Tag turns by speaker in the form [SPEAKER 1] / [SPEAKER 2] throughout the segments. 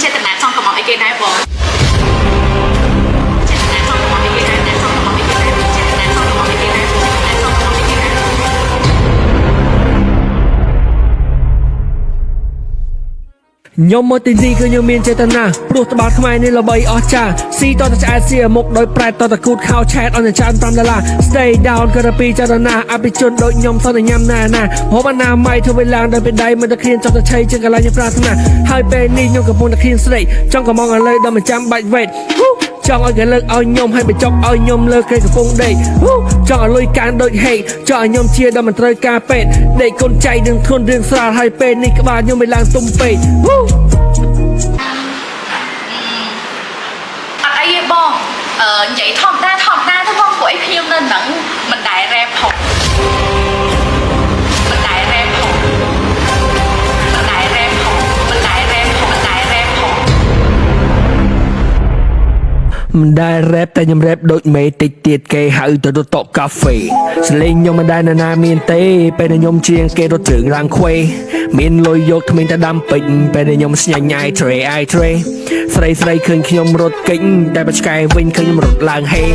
[SPEAKER 1] ចេតនាចង់កំងអីគេដែរបងចេតនាចង់កំងអីគេដែរចង់កំងអីគេដែរចេតនាចង់កំងអីគេដែរចេតនាចង់កំងអីគេដែរ
[SPEAKER 2] ខ្ញុំមកទីនេះគឺខ្ញុំមានចេតនាព្រោះត្បាល់ខ្មែរនេះល្បីអស្ចារ្យស៊ីតតឆ្អែតសៀមុខដោយប្រែតតគូតខោឆែតអនច្រើន$5 Stay down ក៏ទៅពីចរណាអភិជនដូចខ្ញុំសន្ញញ៉ាំណាហូបអនាម័យធ្វើវាឡើងដោយពីដៃមិនតែឃ្លានចង់ទៅឆៃជាងកន្លែងខ្ញុំប្រាថ្នាហើយពេលនេះខ្ញុំកំពុងតែឃ្លានស្រីចង់កំងឥឡូវដល់មិនចាំបាច់វេតចង់ឲ្យគេលើកឲ្យខ្ញុំហើយបញ្ចុកឲ្យខ្ញុំលើគេកំពុងដេកចង់ឲ្យលុយកានដូចហេកចង់ឲ្យខ្ញុំជាដល់មិនត្រូវការពេទ្យដេកកូនចៃនឹងធន់រឿងស្រាលហើយពេលនេះក្បាលខ្ញុំមិនឡើងទុំពេក
[SPEAKER 1] អត់អីទេបងនិយាយធម្មតាទៅបងពួកអីខ្ញុំនៅនឹងមិនដែររ៉េបផងមិនដែររ៉េបផងមិនដែររ៉េបផងមិនដែររ៉េបផងមិនដែររ៉េបផង
[SPEAKER 2] មិនដែលរ៉េបតែខ្ញុំរ៉េបដូចមេតិចទៀតគេហៅទៅរត់តុកាហ្វេសលេងខ្ញុំមិនដែលណាមានទេពេលខ្ញុំជាងគេរត់ជើងរាំងខ្វេមានលុយយកថ្មីតែដាំពេញពេលខ្ញុំស្ញាញ់អាយtréស្រីឃើញខ្ញុំរត់កិច្ចតែបច្កែវិញឃើញខ្ញុំរត់ឡើងហេ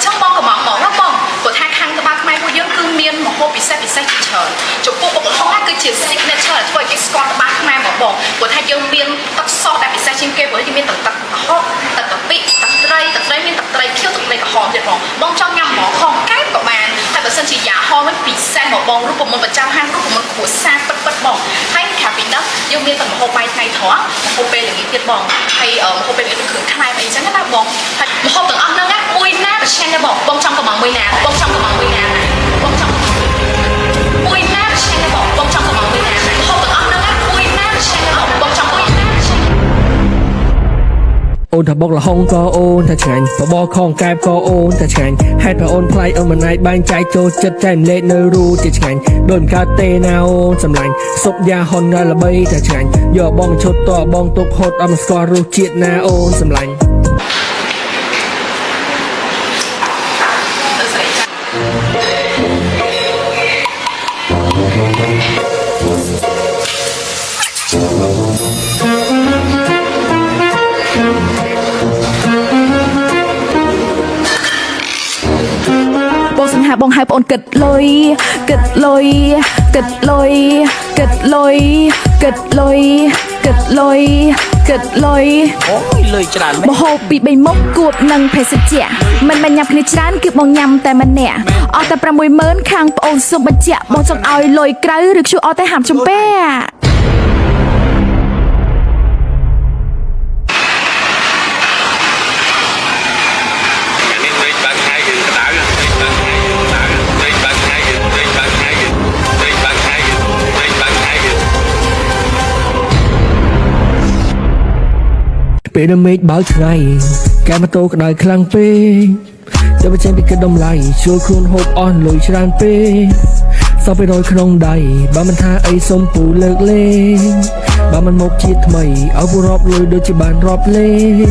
[SPEAKER 1] ចង់បងកំងមកណាបងព្រោះថាខាងត្បាល់ខ្មែរពួកយើងគឺមានម្ហូបពិសេសជាច្រើនចំពោះបុកល្ហុងគឺជា signature ធ្វើឲ្យគេស្គាល់ត្បាល់ខ្មែរមកបងព្រោះថាយើងមានទឹកសដែលពិសេសជាងគេព្រោះយើងមានទឹកហុកទឹកកាពិទឹកត្រីមានទឹកត្រីខៀវទឹកត្រីក្រហមទៀតបងចង់ញ៉ាំហ្មងខំកែបក៏បានតែបើសិនជាយ៉ាហោវិញពិសេសមកបងរូបមន្តប្រចាំហាងរូបមន្តគ្រួសារពិតបងហើយក្រៅពីនោះយើងមានតែម្ហូបបាយថ្ងៃត្រង់ម្ហូបពេលល្ងាចទៀតបងហើយម្ហូបពេលល្ងាចគ្រឿងខ្លែមអីចឹងណាបងហើយម្ហូបទាំងអស់ហ្នឹងមួយណាប្រឆាំងដែរបងចង់កំងមួយណាបងចង់កំងមួយណាបងចង់កំងមួយណាប្រឆាំងដែរបងចង់កំងមួយណាម្ហូបទាំងអស់ហ្នឹងមួយណាប្រឆាំងដែរបងចង់មួយណាប្រឆាំង
[SPEAKER 2] អូនថាបុកល្ហុងក៏អូនថាឆ្ងាញ់បបរខងកែបក៏អូនថាឆ្ងាញ់ហេតុតែអូនផ្លៃអូនមិនណៃបែងចែកចូលចិត្តចែកម្លែកនៅរូជាឆ្ងាញ់ដូចមិនកើតទេណាអូនសម្លាញ់សុបយ៉ាហ៊ុនដល់ល្បីថាឆ្ងាញ់យកបងឈុតតបងទុកហូតអត់មិនស្គាល់រសជាតិណាអូនសម្លាញ់
[SPEAKER 3] បងសង្ហាបងហៅបងអូនគិតលុយ
[SPEAKER 2] អូយលុយច្រើន
[SPEAKER 3] បហូបពី3មុខគួបនឹងភេសជ្ជៈមិនញ៉ាំគ្នាច្រើនគឺបងញ៉ាំតែម្នាក់អស់តែ60000ខាងប្អូនសុំបញ្ជាក់បងចង់ឲ្យលុយក្រៅឬខ្ជូអត់តែហាមចំពា
[SPEAKER 2] ពេលនៅមេឃបើកថ្ងៃកែម៉ូតូក្តៅខ្លាំងពេកតែបើចេញពីគិតដំឡៃជួលខ្លួនហូបអស់លុយច្រើនពេកសោះ200ក្នុងដៃបើមិនថាអីសុំពូលើកលេងបើមិនមកជាថ្មីឲ្យពូរាប់លុយដូចជាបានរាប់លេង